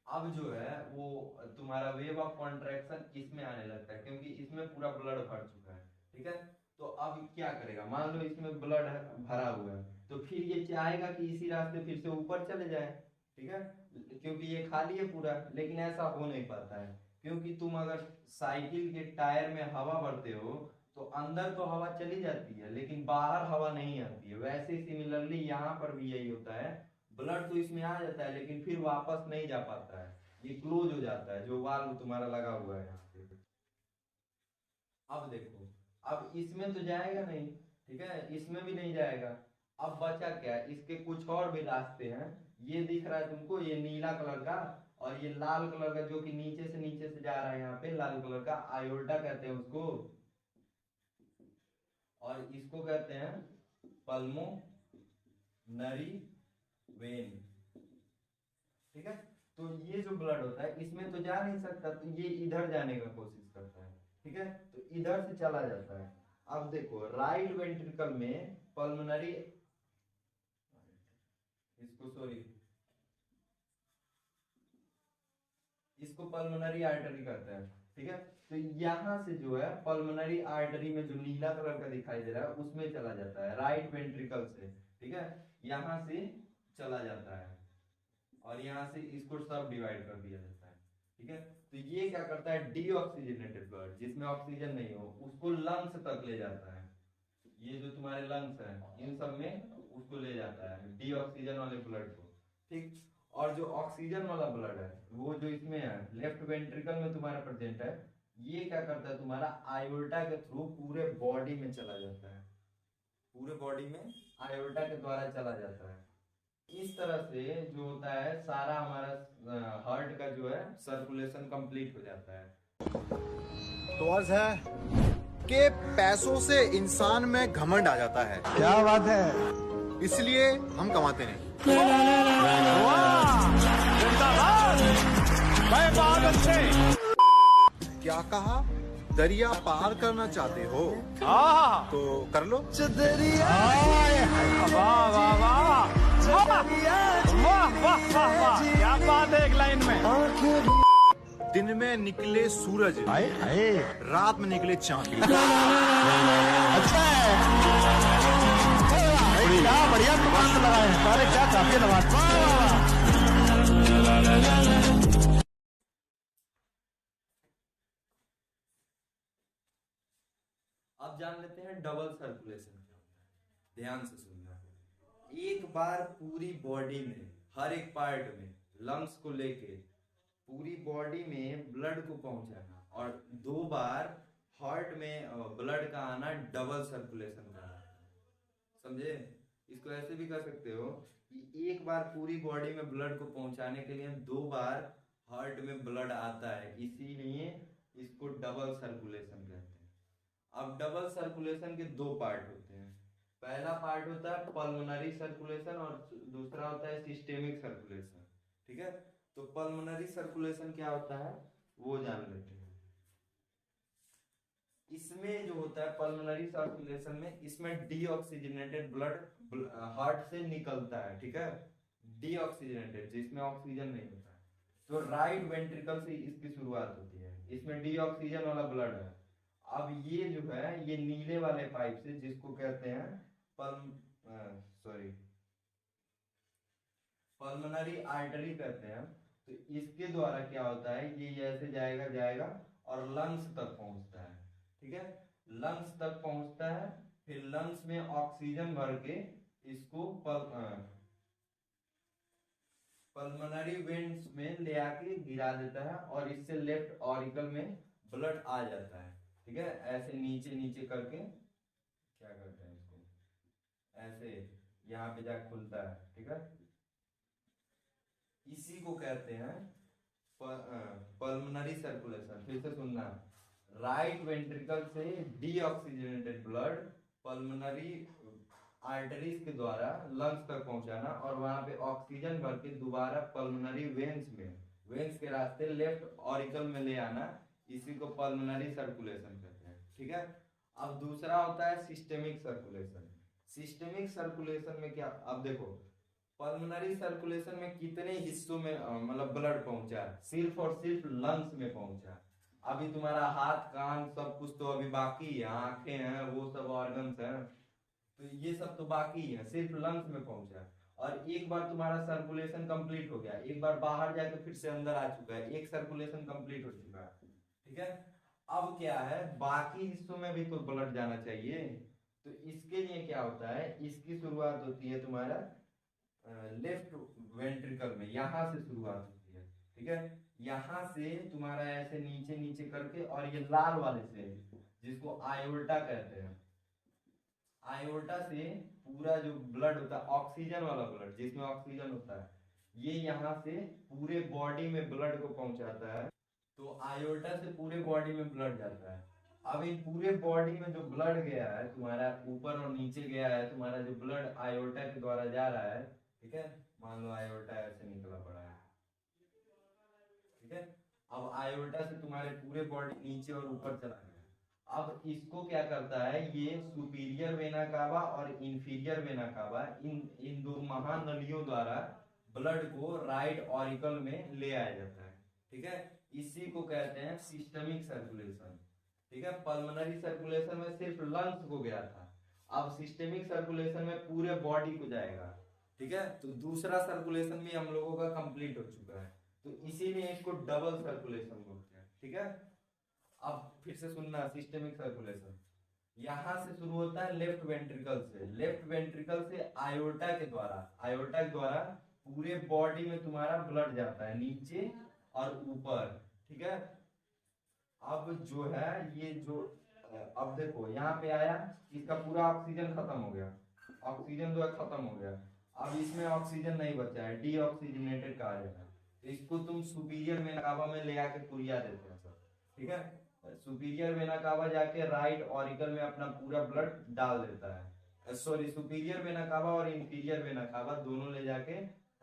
अब जो है वो तुम्हारा वेव ऑफ कॉन्ट्रैक्शन इसमें आने लगता है, क्योंकि इसमें पूरा ब्लड भर चुका है। ठीक है, तो अब क्या करेगा, मान लो इसमें ब्लड भरा हुआ है, तो फिर ये चाहेगा कि इसी रास्ते फिर से ऊपर चले जाए, ठीक है, क्योंकि ये खाली है पूरा, लेकिन ऐसा हो नहीं पाता है, क्योंकि तुम अगर साइकिल के टायर में हवा भरते हो तो अंदर तो हवा चली जाती है लेकिन बाहर हवा नहीं आती है, वैसे सिमिलरली यहाँ पर भी यही होता है, ब्लड तो इसमें आ जाता है लेकिन फिर वापस नहीं जा पाता है, ये क्लोज हो जाता है जो वाल्व तुम्हारा लगा हुआ है यहाँ पे। अब देखो अब इसमें तो जाएगा नहीं, ठीक है, इसमें भी नहीं जाएगा, अब बचा क्या, इसके कुछ और भी रास्ते हैं, ये दिख रहा है तुमको, ये नीला कलर का और ये लाल कलर का जो कि नीचे से जा रहा है, यहाँ पे लाल कलर का आयोटा कहते हैं उसको, और इसको कहते हैं पल्मोनरी वेन। ठीक है, तो ये जो ब्लड होता है इसमें तो जा नहीं सकता, तो ये इधर जाने का कोशिश करता है, ठीक है, तो इधर से चला जाता है। अब देखो राइट वेंट्रिकल में पल्मोनरी, इसको पल्मोनरी आर्टरी कहते हैं, ठीक है, तो यहाँ से जो है पल्मोनरी आर्टरी में जो नीला कलर का दिखाई दे रहा है उसमें चला जाता है राइट वेंट्रिकल से, ठीक है, यहाँ से चला जाता है और यहाँ से इसको सब डिवाइड कर दिया जाता है। ठीक है, तो ये क्या करता है, डीऑक्सीजनेटेड ब्लड जिसमें ऑक्सीजन नहीं हो उसको लंग्स तक ले जाता है, ये जो तुम्हारे लंग्स हैं इन सब में उसको ले जाता है डीऑक्सीजन वाले ब्लड को। ठीक, और जो ऑक्सीजन वाला ब्लड है वो जो इसमें है लेफ्ट वेंट्रिकल में तुम्हारा प्रेजेंट है, ये क्या करता है, तुम्हारा आयोटा के थ्रू पूरे बॉडी में चला जाता है, पूरे बॉडी में आयोटा के द्वारा चला जाता है। इस तरह से जो होता है सारा हमारा हार्ट का जो है सर्कुलेशन कंप्लीट हो जाता है। तो अर्ज है कि पैसों से इंसान में घमंड आ जाता है। क्या बात है, इसलिए हम कमाते नहीं। क्या कहा? दरिया पार करना चाहते हो तो कर लो। क्या बात है, एक लाइन में। दिन में निकले सूरज, रात में निकले चांद। अच्छा है, क्या बढ़िया दुकान लगा है। सारे क्या काफी नवाज। अब जान लेते हैं डबल सर्कुलेशन क्या होता है। ध्यान से सुनना। एक बार पूरी बॉडी में हर एक पार्ट में लंग्स को लेके पूरी बॉडी में ब्लड को पहुंचाना और 2 बार हार्ट में ब्लड का आना डबल सर्कुलेशन का। समझे? इसको ऐसे भी कर सकते हो कि एक बार पूरी बॉडी में ब्लड को पहुंचाने के लिए 2 बार हार्ट में ब्लड आता है, इसीलिए इसको डबल सर्कुलेशन कहते हैं। अब डबल सर्कुलेशन के 2 पार्ट होते हैं। पहला पार्ट होता है पल्मोनरी सर्कुलेशन और दूसरा होता है सिस्टेमिक सर्कुलेशन। ठीक है, तो पल्मोनरी सर्कुलेशन क्या होता है वो जान लेते हैं। इसमें जो होता है पल्मोनरी सर्कुलेशन में, इसमें डीऑक्सीजनेटेड ब्लड हार्ट से निकलता है। ठीक है, डीऑक्सीजनेटेड, जिसमें ऑक्सीजन नहीं होता है। तो राइट वेंट्रिकल से इसकी शुरुआत होती है। इसमें डीऑक्सीजन वाला ब्लड है। अब ये जो है ये नीले वाले पाइप से, जिसको कहते हैं पल्मोनरी आर्टरी कहते हैं, तो इसके द्वारा क्या होता है ये ऐसे जाएगा और लंग्स तक पहुंचता है। ठीक है, लंग्स तक पहुंचता है, फिर लंग्स में ऑक्सीजन भर के इसको पल्मोनरी वेंट्स में ले आके गिरा देता है और इससे लेफ्ट ऑरिकल में ब्लड आ जाता है। ठीक है, ऐसे नीचे नीचे करके क्या करते हैं इसको, ऐसे यहाँ पे जाके खुलता है। ठीक है, इसी को कहते हैं पल्मोनरी सर्कुलेशन। फिर से सुनना, राइट वेंट्रिकल से डीऑक्सीजनेटेड ब्लड पल्मोनरी आर्टरीज के द्वारा लंग्स तक पहुंचाना और वहां पे ऑक्सीजन भर के दोबारा पल्मोनरी वेन्स के रास्ते लेफ्ट ऑरिकल में ले आना, इसी को पल्मोनरी सर्कुलेशन कहते हैं। ठीक है, अब दूसरा होता है सिस्टेमिक सर्कुलेशन। सिस्टेमिक सर्कुलेशन में क्या, अब देखो पल्मोनरी सर्कुलेशन में कितने हिस्सों में मतलब ब्लड पहुंचा, सिर्फ और सिर्फ लंग्स में पहुंचा। अभी तुम्हारा हाथ कान सब कुछ तो अभी बाकी है, आंखें हैं, वो सब ऑर्गन्स हैं, तो ये सब तो बाकी है, सिर्फ लंग्स में पहुंचा। और एक बार तुम्हारा सर्कुलेशन कंप्लीट हो गया, एक बार बाहर जाके फिर से अंदर आ चुका है, एक सर्कुलेशन कंप्लीट हो चुका है। ठीक है, अब क्या है बाकी हिस्सों में भी तो ब्लड जाना चाहिए, तो इसके लिए क्या होता है, इसकी शुरुआत होती है तुम्हारा लेफ्ट वेंट्रिकल में, यहां से शुरुआत होती है। ठीक है, यहां से तुम्हारा ऐसे नीचे नीचे करके और ये लाल वाले से, जिसको आयोर्टा कहते हैं, आयोर्टा से पूरा जो ब्लड होता है ऑक्सीजन वाला ब्लड, जिसमें ऑक्सीजन होता है, ये यहाँ से पूरे बॉडी में ब्लड को पहुंचाता है। तो आयोर्टा से पूरे बॉडी में ब्लड जाता है। अब इन पूरे बॉडी में जो ब्लड गया है तुम्हारा, ऊपर और नीचे गया है तुम्हारा जो ब्लड आयोर्टा के द्वारा जा रहा है। ठीक है, मान लो आयोर्टा ऐसे निकला पड़ा है। ठीक है, अब आयोर्टा से तुम्हारे पूरे बॉडी नीचे और ऊपर चला गया। अब इसको क्या करता है, ये सुपीरियर वेना कावा और इंफीरियर वेना कावा, इन 2 महानलियों द्वारा ब्लड को राइट ऑरिकल में ले आया जाता है। ठीक है, इसी को कहते हैं सिस्टमिक सर्कुलेशन। ठीक है, पल्मोनरी सर्कुलेशन में सिर्फ लंग्स को गया था, अब सिस्टमिक सर्कुलेशन में पूरे बॉडी को जाएगा। ठीक है, तो दूसरा सर्कुलेशन भी हम लोगों का कंप्लीट हो चुका है, तो इसीलिए इसको डबल सर्कुलेशन बोलते हैं। ठीक है, अब फिर से सुनना, सिस्टेमिक सर्कुलेशन यहां से शुरू होता है लेफ्ट वेंट्रिकल से, लेफ्ट वेंट्रिकल से आयोर्टा के द्वारा पूरे बॉडी में तुम्हारा ब्लड जाता है, नीचे और ऊपर। ठीक है, अब जो है ये जो, अब देखो यहाँ पे आया, इसका पूरा ऑक्सीजन खत्म हो गया, ऑक्सीजन जो है खत्म हो गया। अब इसमें ऑक्सीजन नहीं बचा है, डीऑक्सीजनेटेड कहा जाता है। तो इसको तुम सुपीरियर वेना कावा में ले आके तुरिया देते हैं सर, ठीक है। सुपीरियर वेना कावा जाके राइट ऑरिकल में अपना पूरा ब्लड डाल देता है, सॉरी सुपीरियर वेना कावा और इंफीरियर वेना कावा दोनों ले जाके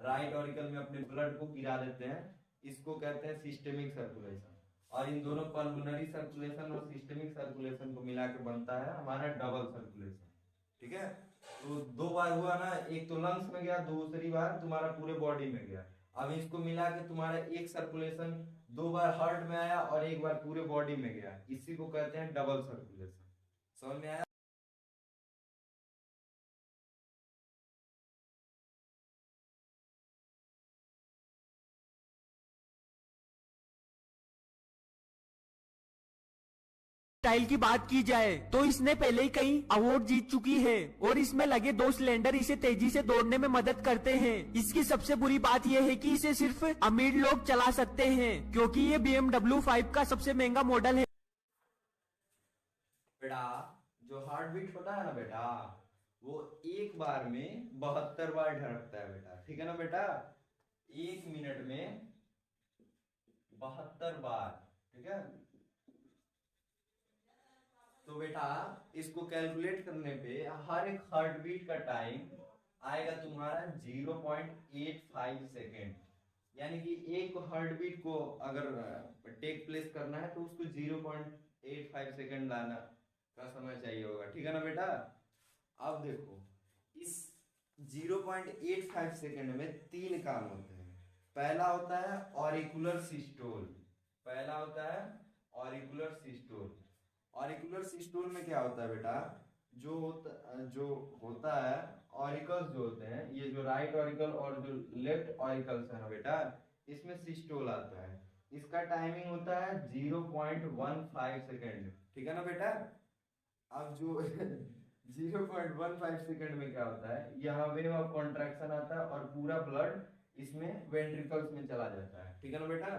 राइट ऑरिकल में अपने ब्लड को गिरा देते हैं। इसको कहते हैं सिस्टेमिक सर्कुलेशन। और इन दोनों पल्मोनरी सर्कुलेशन और सिस्टेमिक सर्कुलेशन को मिला के बनता है हमारा डबल सर्कुलेशन, ठीक है। तो 2 बार हुआ ना, एक तो लंग्स में गया, दूसरी बार तुम्हारा पूरे बॉडी में गया। अब इसको मिला के तुम्हारा एक सर्कुलेशन 2 बार हार्ट में आया और 1 बार पूरे बॉडी में गया, इसी को कहते हैं डबल सर्कुलेशन। समझ में आया? स्टाइल की बात की जाए तो इसने पहले ही कई अवार्ड जीत चुकी है और इसमें लगे 2 सिलेंडर इसे तेजी से दौड़ने में मदद करते हैं। इसकी सबसे बुरी बात यह है कि इसे सिर्फ अमीर लोग चला सकते हैं क्योंकि ये BMW 5 का सबसे महंगा मॉडल है। बेटा जो हार्ट बीट होता है ना बेटा, वो एक बार में 72 बार धड़कता है बेटा, ठीक है ना बेटा। 1 मिनट में 72 बार, ठीक है। तो बेटा इसको कैलकुलेट करने पे हर एक हार्ट बीट का टाइम आएगा तुम्हारा 0.85 सेकेंड। यानी कि एक हार्ट बीट को अगर टेक प्लेस करना है तो उसको 0.85 सेकेंड लाना का समय चाहिए होगा, ठीक है ना बेटा। अब देखो इस 0.85 सेकेंड में 3 काम होते हैं। पहला होता है ऑरिकुलर सिस्टोल, पहला होता है ऑरिकुलर सिस्टोल। ऑरिकुलर सिस्टोल में क्या होता है बेटा, जो होता है ऑरिकल्स जो होते हैं, ये जो राइट ऑरिकल और जो लेफ्ट ऑरिकल्स है ना बेटा, इसमें सिस्टोल आता है। इसका टाइमिंग होता है 0.15 सेकेंड, ठीक है ना बेटा। अब जो 0.15 सेकेंड में क्या होता है, यहाँ वेव ऑफ कॉन्ट्रैक्शन आता है और पूरा ब्लड इसमें वेंट्रिकल्स में चला जाता है, ठीक है ना बेटा।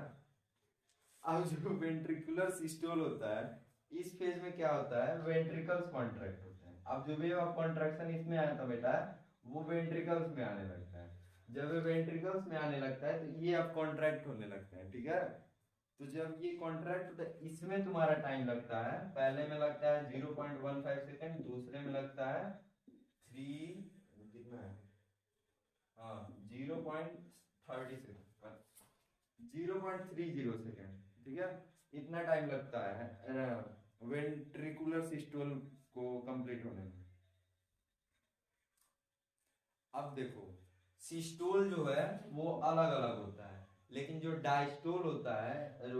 अब जो वेंट्रिकुलर सिस्टोल होता है, इस फेज में क्या होता है, वेंट्रिकल्स कॉन्ट्रैक्ट होते हैं। अब जो वेव ऑफ कॉन्ट्रैक्शन इसमें आया था बेटा, वो वेंट्रिकल्स में आने लगता है। जब ये वेंट्रिकल्स में आने लगता है तो ये अब कॉन्ट्रैक्ट होने लगता है, ठीक है। तो जब ये कॉन्ट्रैक्ट होता है इसमें तुम्हारा टाइम लगता है, पहले में लगता है 0.15 सेकेंड, दूसरे में लगता है 3 कितना है, हाँ 0.30 सेकेंड, 0.30 सेकेंड, ठीक है। इतना टाइम लगता है वेंट्रिकुलर सिस्टोल को कंप्लीट होने में। अब देखो सिस्टोल जो है वो अलग अलग होता है, लेकिन जो डायस्टोल होता है,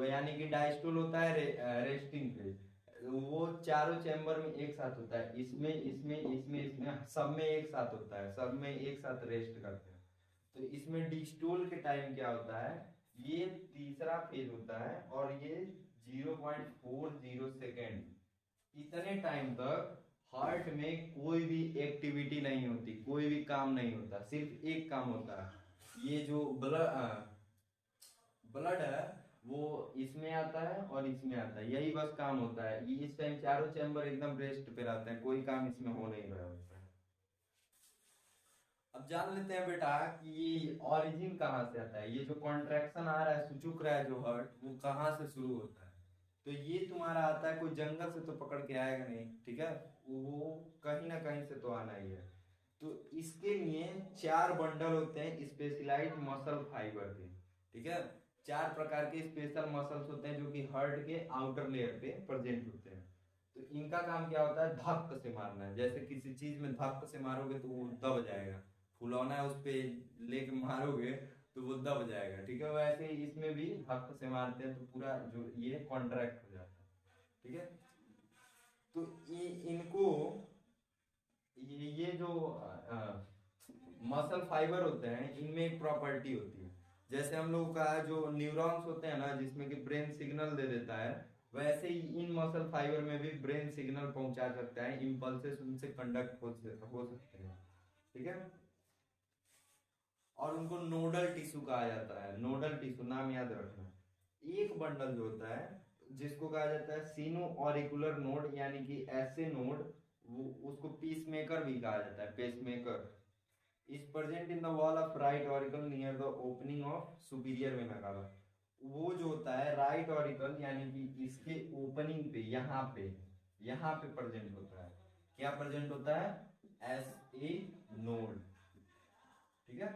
यानी कि डायस्टोल होता है रेस्टिंग फेज, वो चारों चैम्बर में एक साथ होता है। इसमें इसमें इसमें इसमें सब में एक साथ होता है, सब में एक साथ रेस्ट करते हैं। तो इसमें डिस्टोल के टाइम क्या होता है, ये तीसरा फेज होता है और ये 0.40 सेकेंड। इतने टाइम तक हार्ट में कोई भी एक्टिविटी नहीं होती, कोई भी काम नहीं होता, सिर्फ एक काम होता है, ये जो ब्लड है वो इसमें आता है और इसमें आता है, यही बस काम होता है। ये इस टाइम चारों चैम्बर एकदम रेस्ट पे रहते हैं, कोई काम इसमें हो नहीं रहा होता है। अब जान लेते हैं बेटा कि ये ऑरिजिन कहाँ से आता है, ये जो कॉन्ट्रैक्शन आ रहा है, सुचुक रहा है जो हार्ट, वो कहाँ से शुरू होता है। तो ये तुम्हारा आता है, कोई जंगल से तो पकड़ के आएगा नहीं, ठीक है, वो कहीं ना कहीं से तो आना ही है। तो इसके लिए 4 बंडल होते हैं स्पेशलाइज्ड मसल फाइबर के, ठीक है। 4 प्रकार के स्पेशल मसल्स होते हैं जो कि हार्ट के आउटर लेयर पे प्रेजेंट होते हैं। तो इनका काम क्या होता है, धक्क से मारना है। जैसे किसी चीज में धक्क से मारोगे तो वो दब जाएगा, फुलौना है उस पे लेके मारोगे तो वो दब जाएगा, ठीक है। वैसे ही इसमें भी धक्क से मारते हैं तो पूरा जो ये कॉन्ट्रैक्ट हो जाता है, ठीक है। तो इनको ये जो मसल फाइबर होते हैं, इनमें एक प्रॉपर्टी होती है। जैसे हम लोग का जो न्यूरॉन्स होते हैं ना, जिसमें कि ब्रेन सिग्नल दे देता है, वैसे ही इन मसल फाइबर में भी ब्रेन सिग्नल पहुंचा सकता है, इम्पल्सेस उनसे कंडक्ट हो सकते हैं, ठीक है। और उनको नोडल टिश्यू कहा जाता है, नोडल टिश्यू नाम याद रखना। एक बंडल जो होता है जिसको कहा जाता है सीनो ऑरिकुलर नोड, यानी कि ऐसे नोड, वो उसको पीस मेकर भी कहा जाता है, pacemaker. Is present in the wall of right auricle near the opening of superior vena cava. वो जो होता है राइट ऑरिकल यानी कि इसके ओपनिंग पे यहाँ पे प्रेजेंट होता है। क्या प्रेजेंट होता है? S A node. ठीक है।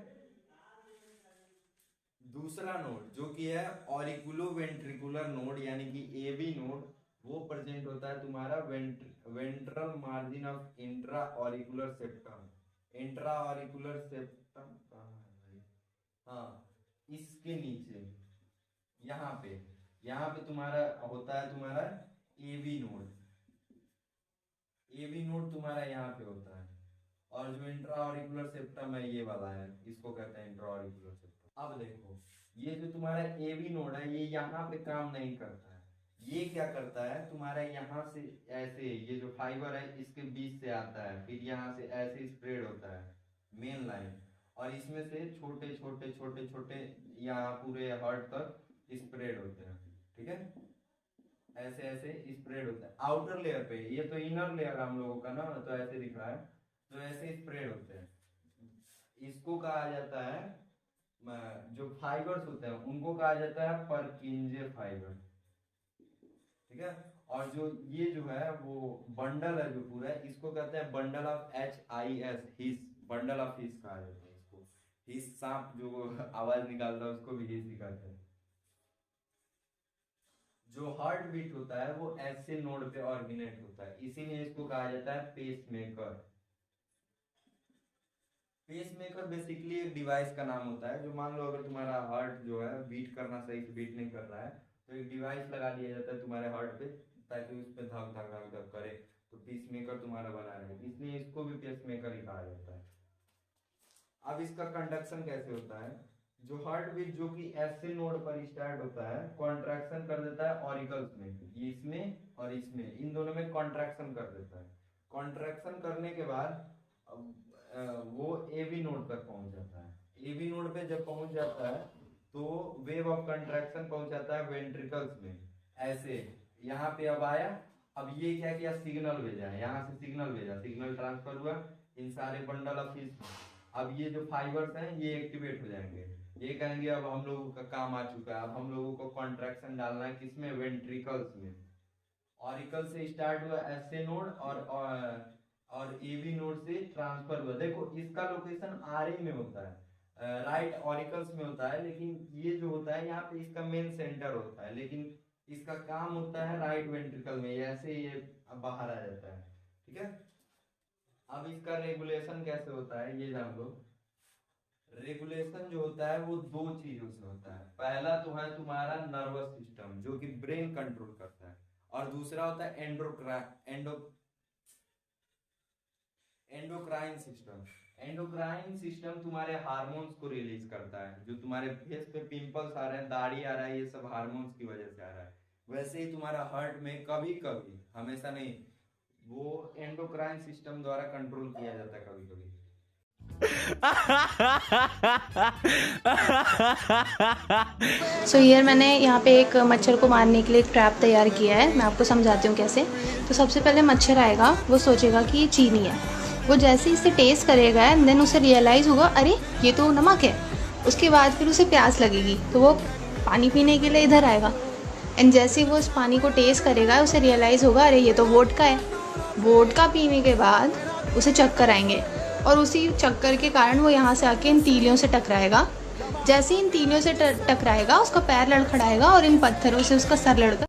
दूसरा नोड जो कि है ऑरिकुलो वेंट्रिकुलर नोड यानी कि एवी नोड, वो प्रेजेंट होता है तुम्हारा ventral margin of intra auricular septum. Intra auricular septum कहाँ है भाई? हाँ, इसके नीचे यहाँ पे तुम्हारा होता है तुम्हारा एवी नोड। एवी नोड तुम्हारा यहाँ पे होता है, और जो इंट्रा ऑरिकुलर सेप्टम है ये वाला है, इसको कहते हैं इंट्रा ऑरिकुलर सेप्टम। अब देखो ये जो तुम्हारा एवी नोड है ये यहाँ पे काम नहीं करता है। ये क्या करता है तुम्हारा यहाँ से ऐसे, ये जो फाइबर है इसके बीच से आता है, फिर यहाँ से ऐसे स्प्रेड होता है मेन लाइन, और इसमें से छोटे छोटे छोटे छोटे यहाँ पूरे हार्ट तक स्प्रेड होते हैं। ठीक है, ऐसे ऐसे स्प्रेड होता है आउटर लेयर पे। ये तो इनर लेयर हम लोगों का ना, तो ऐसे दिख रहा है, तो ऐसे स्प्रेड होते हैं। इसको कहा जाता है, जो फाइबर्स होते हैं उनको कहा जाता है परकिंजे फाइबर। ठीक है, और जो ये जो है वो बंडल है जो पूरा है, इसको कहते हैं bundle of HIS, his, bundle of his कहा जाता है इसको। हिस सांप जो आवाज निकालता है उसको भी हिस कहते हैं। जो हार्ट बीट होता है वो ऐसे नोड पे ऑर्गेनेट होता है, इसीलिए इसको कहा जाता है पेसमेकर। पेसमेकर बेसिकली एक डिवाइस का नाम होता है, जो मान लो अगर तुम्हारा हार्ट जो है बीट करना सही से बीट नहीं कर रहा है तो एक डिवाइस लगा दिया जाता है तुम्हारे हार्ट पे, ताकि उस पे धक धक धक धक करे, तो पेसमेकर तुम्हारा बना रहे, इसलिए इसको भी पेसमेकर ही कहा जाता है। अब इसका कंडक्शन कैसे होता है? जो हार्ट बीट जो कि ऐसे नोड पर स्टार्ट होता है, कॉन्ट्रैक्शन कर देता है ऑरिकल्स में, इसमें और इसमें, इन दोनों में कॉन्ट्रैक्शन कर देता है। कॉन्ट्रैक्शन करने के बाद वो एवी नोड तक पहुंच जाता है। एवी नोड पे जब पहुंच जाता है तो वेव ऑफ कंट्रैक्शन पहुंचाता है वेंट्रिकल्स में, ऐसे यहाँ पे अब आया। अब ये क्या किया? सिग्नल भेजा है, यहाँ से सिग्नल भेजा, सिग्नल ट्रांसफर हुआ इन सारे बंडल ऑफ हिस। अब ये जो फाइबर्स हैं ये एक्टिवेट हो जाएंगे, ये कहेंगे अब हम लोगों का काम आ चुका है, अब हम लोगों को कॉन्ट्रैक्शन डालना है किसमें? वेंट्रिकल्स में। ऑरिकल से स्टार्ट हुआ एसए नोड और एवी नोड से ट्रांसफर हुआ। देखो इसका लोकेशन आरए में होता है, राइट ऑरिकल्स में होता है, लेकिन ये जो होता है यहाँ पे इसका मेन सेंटर होता है, लेकिन इसका काम होता है राइट वेंट्रिकल में, ऐसे ये बाहर आ जाता है। ठीक है, अब इसका रेगुलेशन कैसे होता है ये जान लो। रेगुलेशन जो होता है वो दो चीजों से होता है। पहला तो है तुम्हारा नर्वस सिस्टम जो कि ब्रेन कंट्रोल करता है, और दूसरा होता है एंडोक्राइन सिस्टम। एंडोक्राइन सिस्टम तुम्हारे हार्मोन्स को रिलीज करता है। जो तुम्हारे फेस पे पिंपल्स आ रहे हैं, दाढ़ी आ रहा है, ये सब हार्मोन्स की वजह से आ रहा है। वैसे ही तुम्हारा हार्ट में कभी कभी, हमेशा नहीं, वो एंडोक्राइन सिस्टम द्वारा कंट्रोल किया जाता है कभी कभी। सो हियर मैंने यहाँ पे एक मच्छर को मारने के लिए एक ट्रैप तैयार किया है। मैं आपको समझाती हूँ कैसे। तो सबसे पहले मच्छर आएगा, वो सोचेगा कि ये चीनी है। वो जैसे ही इसे टेस्ट करेगा एंड देन उसे रियलाइज़ होगा अरे ये तो नमक है। उसके बाद फिर उसे प्यास लगेगी तो वो पानी पीने के लिए इधर आएगा। एंड जैसे ही वो उस पानी को टेस्ट करेगा उसे रियलाइज़ होगा अरे ये तो वोडका है। वोडका पीने के बाद उसे चक्कर आएंगे, और उसी चक्कर के कारण वो यहाँ से आके इन तीलियों से टकराएगा। जैसे ही इन तीलियों से टकराएगा उसका पैर लड़खड़ाएगा और इन पत्थरों से उसका सर लड़का